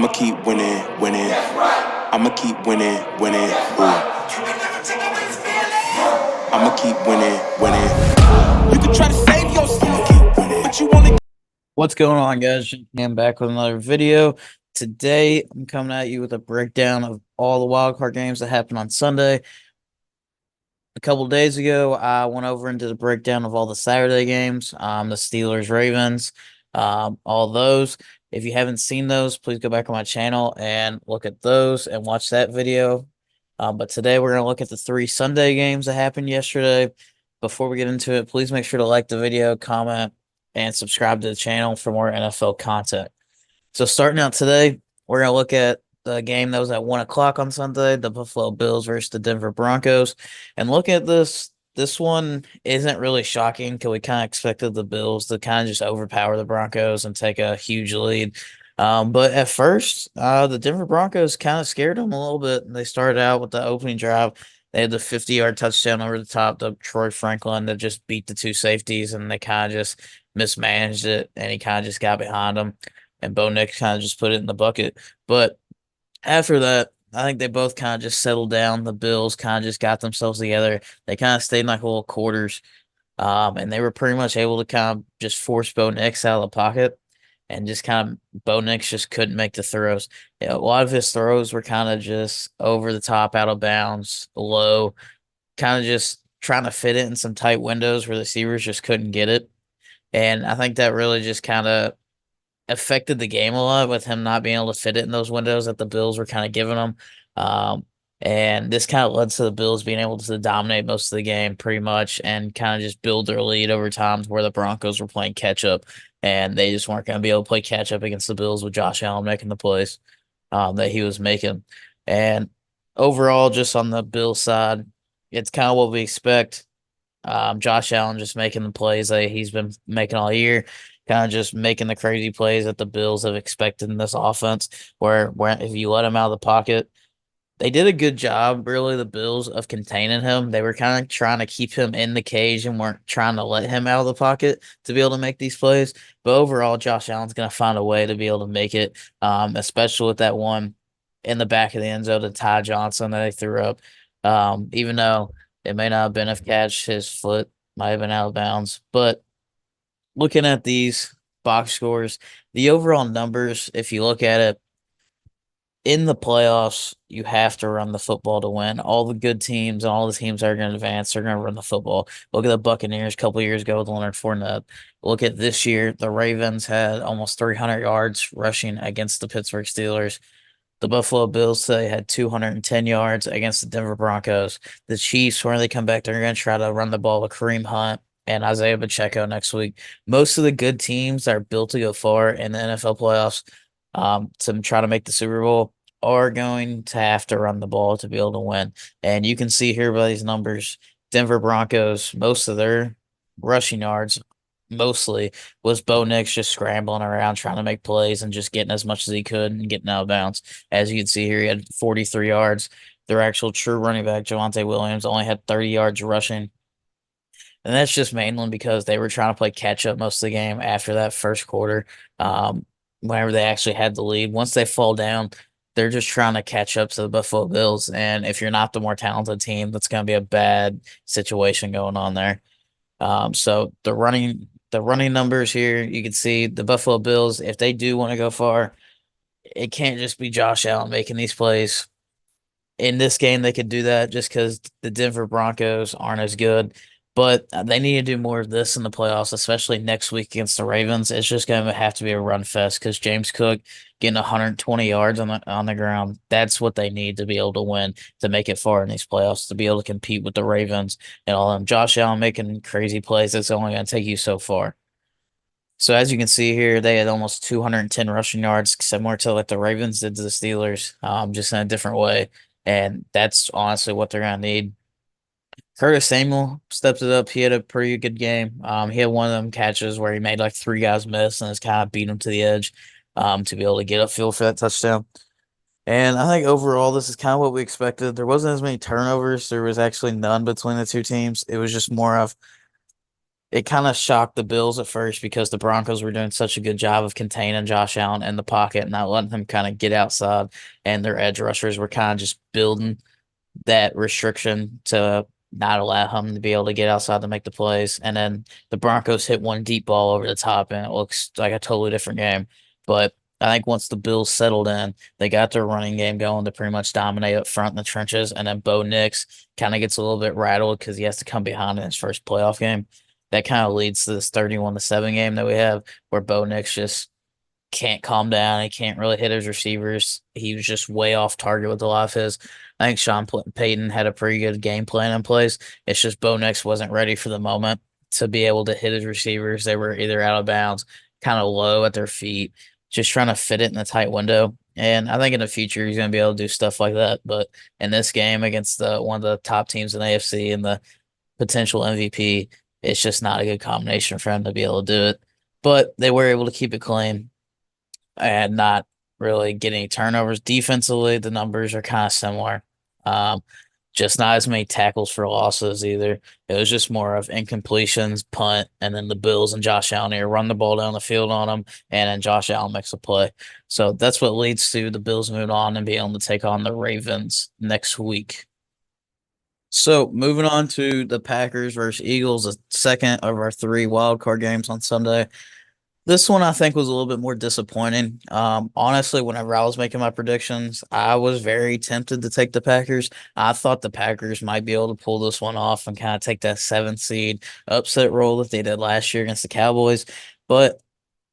I'ma keep winning, winning. I'ma keep winning, winning. Ooh. I'ma keep winning, winning. You can try to save yourself, but you only. What's going on, guys? I'm back with another video. Today, I'm coming at you with a breakdown of all the wildcard games that happened on Sunday. A couple days ago, I went over and did a breakdown of all the Saturday games, the Steelers, Ravens, all those. If you haven't seen those, please go back on my channel and look at those and watch that video. But today, we're going to look at the 3 Sunday games that happened yesterday. Before we get into it, please make sure to like the video, comment, and subscribe to the channel for more NFL content. So starting out today, we're going to look at the game that was at 1 o'clock on Sunday, the Buffalo Bills versus the Denver Broncos. And look at this. This one isn't really shocking because we kind of expected the Bills to kind of just overpower the Broncos and take a huge lead. But at first, the Denver Broncos kind of scared them a little bit. They started out with the opening drive. They had the 50-yard touchdown over the top to Troy Franklin that just beat the 2 safeties, and they kind of just mismanaged it, and he kind of just got behind them, and Bo Nix kind of just put it in the bucket. But after that, I think they both kind of just settled down. The Bills kind of just got themselves together. They kind of stayed in like little quarters, and they were pretty much able to kind of just force Bo Nix out of the pocket, and just kind of Bo Nix just couldn't make the throws. A lot of his throws were kind of just over the top, out of bounds, low, kind of just trying to fit it in some tight windows where the receivers just couldn't get it. And I think that really just kind of affected the game a lot with him not being able to fit it in those windows that the Bills were kind of giving him. And this kind of led to the Bills being able to dominate most of the game pretty much and kind of just build their lead over times where the Broncos were playing catch up, and they just weren't going to be able to play catch up against the Bills with Josh Allen making the plays that he was making. And overall, just on the Bills side, it's kind of what we expect. Josh Allen just making the plays that he's been making all year, kind of just making the crazy plays that the Bills have expected in this offense, where if you let him out of the pocket, they did a good job, really, the Bills, of containing him. They were kind of trying to keep him in the cage and weren't trying to let him out of the pocket to be able to make these plays. But overall, Josh Allen's going to find a way to be able to make it, especially with that one in the back of the end zone to Ty Johnson that they threw up. Even though it may not have been a catch, his foot might have been out of bounds. But looking at these box scores, the overall numbers, if you look at it, in the playoffs, you have to run the football to win. All the good teams and all the teams that are going to advance, they're going to run the football. Look at the Buccaneers a couple of years ago with Leonard Fournette. Look at this year. The Ravens had almost 300 yards rushing against the Pittsburgh Steelers. The Buffalo Bills today had 210 yards against the Denver Broncos. The Chiefs, when they come back, they're going to try to run the ball with Kareem Hunt and Isaiah Pacheco next week. Most of the good teams that are built to go far in the NFL playoffs, to try to make the Super Bowl, are going to have to run the ball to be able to win. And you can see here by these numbers, Denver Broncos, most of their rushing yards mostly was Bo Nix just scrambling around trying to make plays and just getting as much as he could and getting out of bounds. As you can see here, he had 43 yards. Their actual true running back, Javonte Williams, only had 30 yards rushing. And that's just mainly because they were trying to play catch up most of the game after that first quarter. Whenever they actually had the lead. Once they fall down, they're just trying to catch up to the Buffalo Bills. And if you're not the more talented team, that's going to be a bad situation going on there. So the running numbers here, you can see the Buffalo Bills, if they do want to go far, it can't just be Josh Allen making these plays. In this game, they could do that just because the Denver Broncos aren't as good. But they need to do more of this in the playoffs, especially next week against the Ravens. It's just going to have to be a run fest because James Cook getting 120 yards on the ground, that's what they need to be able to win, to make it far in these playoffs, to be able to compete with the Ravens and all them. Josh Allen making crazy plays, that's only going to take you so far. So as you can see here, they had almost 210 rushing yards, similar to like the Ravens did to the Steelers, just in a different way. And that's honestly what they're going to need. Curtis Samuel stepped it up. He had a pretty good game. He had one of them catches where he made like 3 guys miss and it's kind of beat him to the edge, to be able to get upfield for that touchdown. And I think overall, this is kind of what we expected. There wasn't as many turnovers. There was actually none between the two teams. It was just more of it kind of shocked the Bills at first because the Broncos were doing such a good job of containing Josh Allen in the pocket and not letting him kind of get outside, and their edge rushers were kind of just building that restriction to not allow him to be able to get outside to make the plays. And then the Broncos hit one deep ball over the top, and it looks like a totally different game. But I think once the Bills settled in, they got their running game going to pretty much dominate up front in the trenches. And then Bo Nix kind of gets a little bit rattled because he has to come behind in his first playoff game. That kind of leads to this 31-7 game that we have where Bo Nix just can't calm down. He can't really hit his receivers. He was just way off target with a lot of his. I think Sean Payton had a pretty good game plan in place. It's just Bo Nix wasn't ready for the moment to be able to hit his receivers. They were either out of bounds, kind of low at their feet, just trying to fit it in a tight window. And I think in the future he's going to be able to do stuff like that. But in this game against one of the top teams in AFC and the potential MVP, it's just not a good combination for him to be able to do it. But they were able to keep it clean and not really get any turnovers. Defensively, the numbers are kind of similar. Um, just not as many tackles for losses either. It was just more of incompletions, punt, and then the Bills and Josh Allen here run the ball down the field on them, and then Josh Allen makes a play. So that's what leads to the Bills moving on and being able to take on the Ravens next week. So moving on to the Packers versus Eagles, the second of our three wild card games on Sunday. This one I think was a little bit more disappointing. Honestly, whenever I was making my predictions, I was very tempted to take the Packers. I thought the Packers might be able to pull this one off and kind of take that seventh seed upset role that they did last year against the Cowboys. But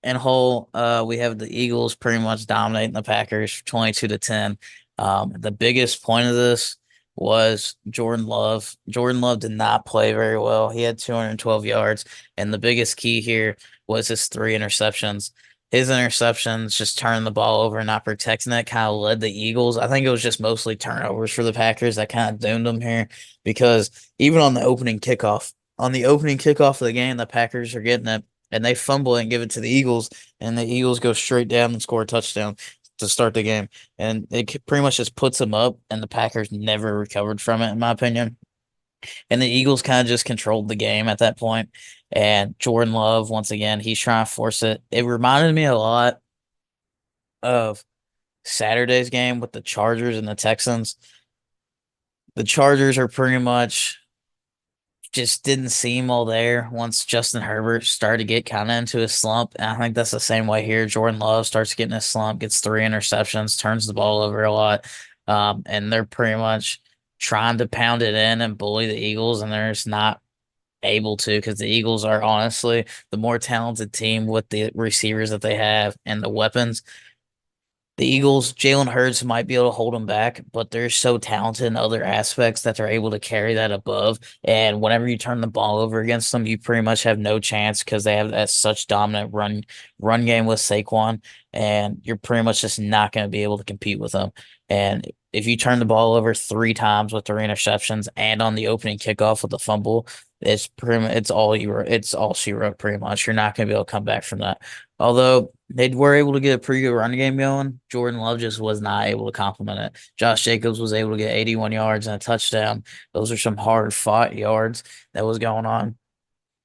in whole, we have the Eagles pretty much dominating the Packers 22-10. The biggest point of this was Jordan Love. Jordan Love did not play very well. He had 212 yards, and the biggest key here was his three interceptions. His interceptions, just turning the ball over and not protecting it, kind of led the Eagles. I think it was just mostly turnovers for the Packers that kind of doomed them here because even on the opening kickoff, of the game, the Packers are getting it and they fumble it and give it to the Eagles, and the Eagles go straight down and score a touchdown to start the game. And it pretty much just puts them up, and the Packers never recovered from it, in my opinion. And the Eagles kind of just controlled the game at that point. And Jordan Love, once again, he's trying to force it. It reminded me a lot of Saturday's game with the Chargers and the Texans. The Chargers are pretty much just didn't seem all there once Justin Herbert started to get kind of into his slump. And I think that's the same way here. Jordan Love starts getting a slump, gets three interceptions, turns the ball over a lot. And they're pretty much trying to pound it in and bully the Eagles, and they're just not able to because the Eagles are honestly the more talented team with the receivers that they have and the weapons. The Eagles, Jalen Hurts might be able to hold them back, but they're so talented in other aspects that they're able to carry that above. And whenever you turn the ball over against them, you pretty much have no chance because they have that such dominant run game with Saquon, and you're pretty much just not going to be able to compete with them. And if you turn the ball over three times with three interceptions and on the opening kickoff with a fumble, it's all she wrote pretty much. You're not going to be able to come back from that. Although they were able to get a pretty good run game going, Jordan Love just was not able to complement it. Josh Jacobs was able to get 81 yards and a touchdown. Those are some hard fought yards that was going on.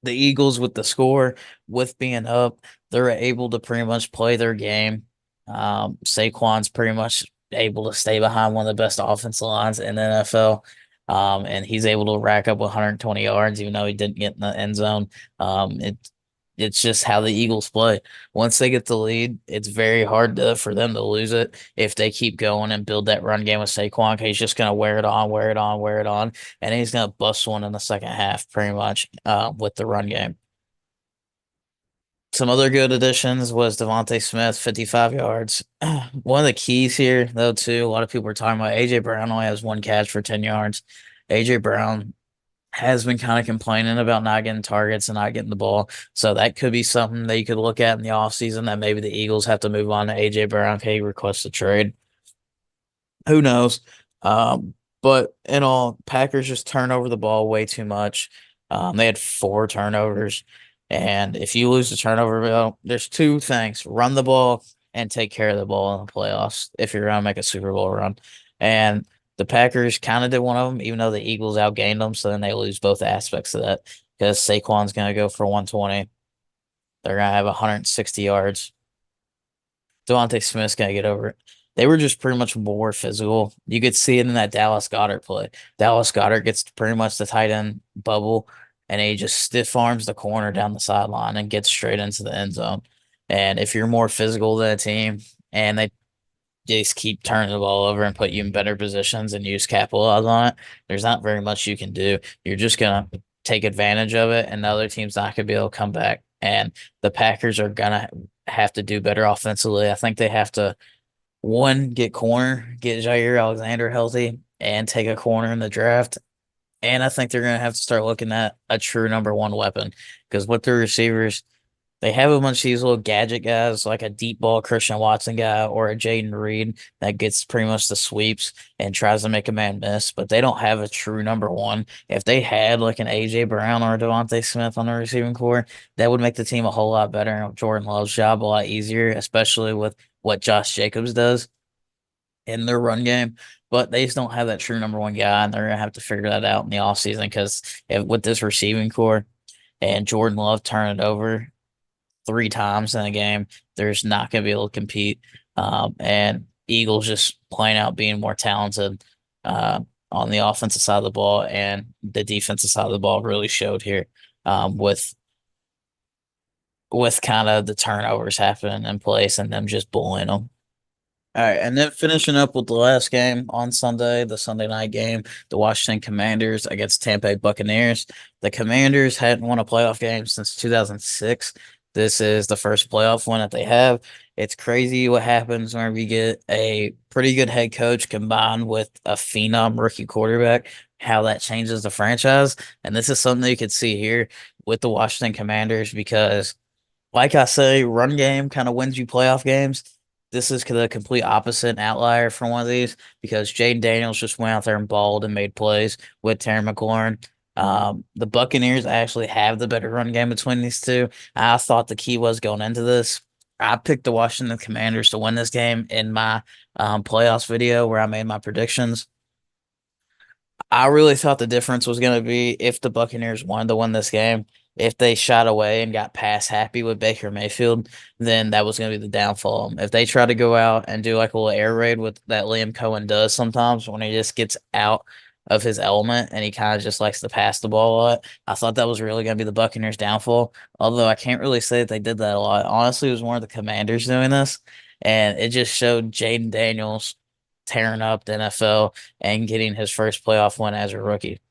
The Eagles with the score, with being up, they're able to pretty much play their game. Saquon's pretty much able to stay behind one of the best offensive lines in the NFL. And he's able to rack up 120 yards, even though he didn't get in the end zone. It's just how the Eagles play. Once they get the lead, it's very hard for them to lose it if they keep going and build that run game with Saquon. He's just going to wear it on, wear it on, wear it on, and he's going to bust one in the second half pretty much with the run game. Some other good additions was Devontae Smith, 55 yards. One of the keys here, though, too, a lot of people are talking about A.J. Brown only has one catch for 10 yards. A.J. Brown has been kind of complaining about not getting targets and not getting the ball. So that could be something that you could look at in the offseason that maybe the Eagles have to move on to A.J. Brown if he requests a trade. Who knows? But in all, Packers just turn over the ball way too much. They had 4 turnovers. And if you lose the turnover, well, there's 2 things: run the ball and take care of the ball in the playoffs if you're going to make a Super Bowl run. And the Packers kind of did one of them, even though the Eagles outgained them. So then they lose both aspects of that. because Saquon's going to go for 120. They're going to have 160 yards. Devontae Smith's going to get over it. They were just pretty much more physical. You could see it in that Dallas Goedert play. Dallas Goedert gets pretty much the tight end bubble, and he just stiff arms the corner down the sideline and gets straight into the end zone. And if you're more physical than a team and they just keep turning the ball over and put you in better positions and use capitalize on it, there's not very much you can do. You're just gonna take advantage of it, and the other team's not gonna be able to come back. And the Packers are gonna have to do better offensively. I think they have to one get corner, get Jair Alexander healthy, and take a corner in the draft. And I think they're gonna have to start looking at a true number one weapon because with their receivers they have a bunch of these little gadget guys, like a deep ball Christian Watson guy or a Jaden Reed that gets pretty much the sweeps and tries to make a man miss, but they don't have a true number one. If they had like an AJ Brown or a Devontae Smith on the receiving core, that would make the team a whole lot better and Jordan Love's job a lot easier, especially with what Josh Jacobs does in their run game. But they just don't have that true number one guy, and they're gonna have to figure that out in the offseason because with this receiving core and Jordan Love turning it over 3 times in a game, there's not going to be able to compete. And Eagles just plain out being more talented on the offensive side of the ball, and the defensive side of the ball really showed here with kind of the turnovers happening in place and them just bullying them. All right, and then finishing up with the last game on Sunday, the Sunday night game, the Washington Commanders against Tampa Bay Buccaneers. The Commanders hadn't won a playoff game since 2006. This is the first playoff one that they have. It's crazy what happens whenever you get a pretty good head coach combined with a phenom rookie quarterback, how that changes the franchise. And this is something you could see here with the Washington Commanders because, like I say, run game kind of wins you playoff games. This is the complete opposite and outlier from one of these because Jaden Daniels just went out there and balled and made plays with Terry McLaurin. The Buccaneers actually have the better run game between these two. I thought the key was going into this. I picked the Washington Commanders to win this game in my playoffs video where I made my predictions. I really thought the difference was going to be if the Buccaneers wanted to win this game. If they shot away and got pass happy with Baker Mayfield, then that was going to be the downfall. If they try to go out and do like a little air raid with that Liam Cohen does sometimes when he just gets out of his element and he kind of just likes to pass the ball a lot, I thought that was really going to be the Buccaneers' downfall. Although I can't really say that they did that a lot. Honestly, it was more of the Commanders doing this, and it just showed Jaden Daniels tearing up the NFL and getting his first playoff win as a rookie.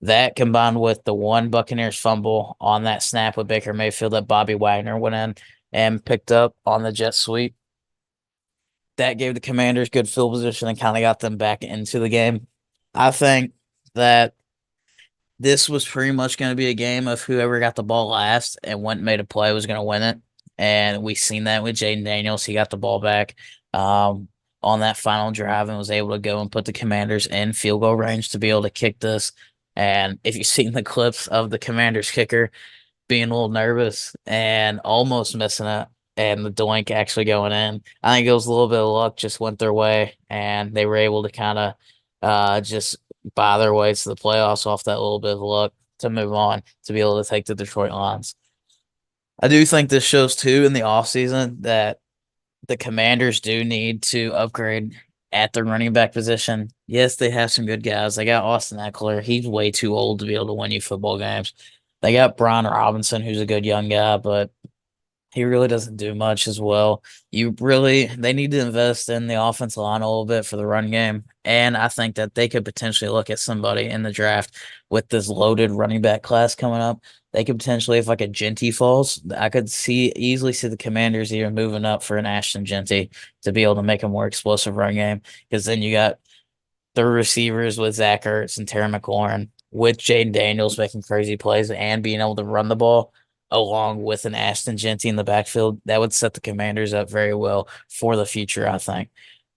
That combined with the one Buccaneers fumble on that snap with Baker Mayfield that Bobby Wagner went in and picked up on the jet sweep, that gave the Commanders good field position and kind of got them back into the game. I think that this was pretty much going to be a game of whoever got the ball last and went and made a play was going to win it. And we seen that with Jaden Daniels. He got the ball back on that final drive and was able to go and put the Commanders in field goal range to be able to kick this. And if you've seen the clips of the Commanders kicker being a little nervous and almost missing it, and the doink actually going in, I think it was a little bit of luck just went their way, and they were able to kind of just buy their way to the playoffs off that little bit of luck to move on to be able to take the Detroit Lions. I do think this shows too in the offseason that the Commanders do need to upgrade at the running back position. Yes, they have some good guys. They got Austin Eckler. He's way too old to be able to win you football games. They got Brian Robinson, who's a good young guy, but he really doesn't do much as well. They need to invest in the offensive line a little bit for the run game. And I think that they could potentially look at somebody in the draft with this loaded running back class coming up. They could potentially, if like a Genty falls, I could easily see the Commanders even moving up for an Ashton Genty to be able to make a more explosive run game. Because then you got the receivers with Zach Ertz and Terry McLaurin, with Jaden Daniels making crazy plays and being able to run the ball along with an Ashton Genty in the backfield. That would set the Commanders up very well for the future, I think.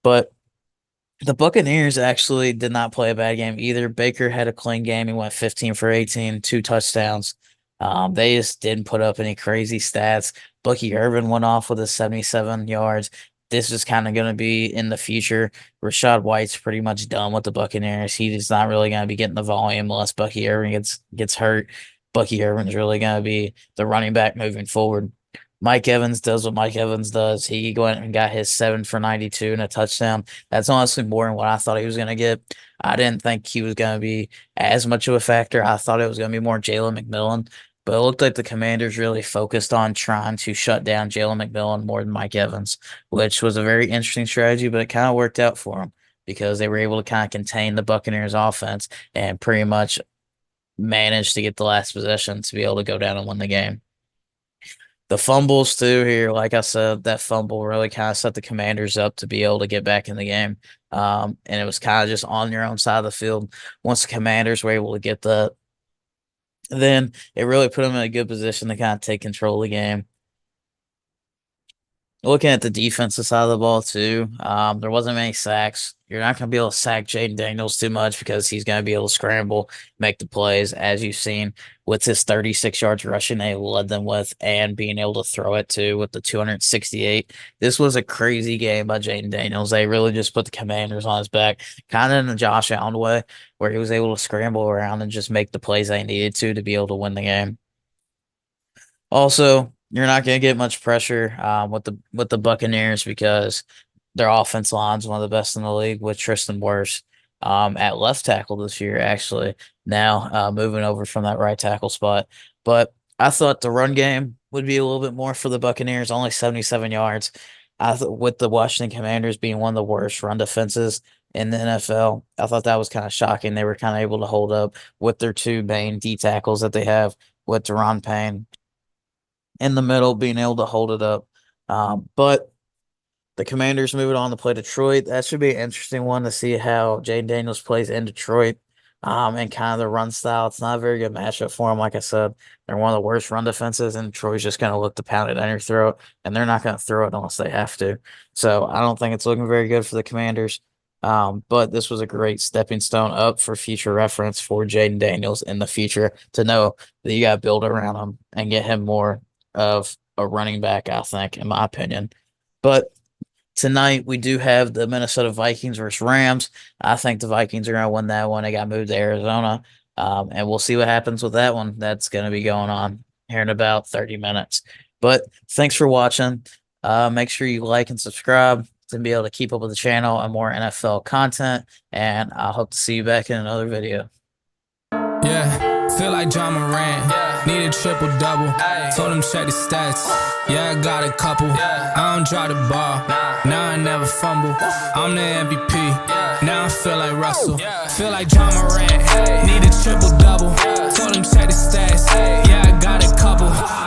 But the Buccaneers actually did not play a bad game either. Baker had a clean game. He went 15 for 18, 2 touchdowns. They just didn't put up any crazy stats. Bucky Irvin went off with his 77 yards. This is kind of going to be in the future. Rashad White's pretty much done with the Buccaneers. He is not really going to be getting the volume unless Bucky Irvin gets hurt. Bucky Irvin's really going to be the running back moving forward. Mike Evans does what Mike Evans does. He went and got his 7 for 92 and a touchdown. That's honestly more than what I thought he was going to get. I didn't think he was going to be as much of a factor. I thought it was going to be more Jalen McMillan, but it looked like the Commanders really focused on trying to shut down Jalen McMillan more than Mike Evans, which was a very interesting strategy, but it kind of worked out for him because they were able to kind of contain the Buccaneers offense and pretty much managed to get the last possession to be able to go down and win the game. The fumbles too here, like I said, that fumble really kind of set the Commanders up to be able to get back in the game. And it was kind of just on your own side of the field. Once the Commanders were able to get then it really put them in a good position to kind of take control of the game. Looking at the defensive side of the ball too, there wasn't many sacks. You're not going to be able to sack Jaden Daniels too much because he's going to be able to scramble, make the plays, as you've seen with his 36 yards rushing they led them with, and being able to throw it too with the 268. This was a crazy game by Jaden Daniels. They really just put the Commanders on his back, kind of in the Josh Allen way, where he was able to scramble around and just make the plays they needed to be able to win the game. Also, you're not going to get much pressure with the Buccaneers because their offense line's one of the best in the league with Tristan Wirfs at left tackle this year, actually, now moving over from that right tackle spot. But I thought the run game would be a little bit more for the Buccaneers, only 77 yards. I thought with the Washington Commanders being one of the worst run defenses in the NFL, I thought that was kind of shocking. They were kind of able to hold up with their two main D tackles that they have with Deron Payne in the middle, being able to hold it up. But the Commanders moving on to play Detroit. That should be an interesting one to see how Jaden Daniels plays in Detroit and kind of the run style. It's not a very good matchup for him. Like I said, they're one of the worst run defenses, and Detroit's just going to look to pound it down your throat, and they're not going to throw it unless they have to. So I don't think it's looking very good for the Commanders. But this was a great stepping stone up for future reference for Jaden Daniels in the future to know that you got to build around him and get him more of a running back, I think, in my opinion. But tonight we do have the Minnesota Vikings versus Rams. I think the Vikings are going to win that one. They got moved to Arizona, and we'll see what happens with that one. That's going to be going on here in about 30 minutes. But thanks for watching. Make sure you like and subscribe to be able to keep up with the channel and more NFL content, and I hope to see you back in another video. Yeah, feel like John Morant, need a triple-double, told him check the stats, yeah, I got a couple, I don't drop the ball, now I never fumble, I'm the MVP, now I feel like Russell, feel like John Morant, need a triple-double, told him check the stats, yeah, I got a couple.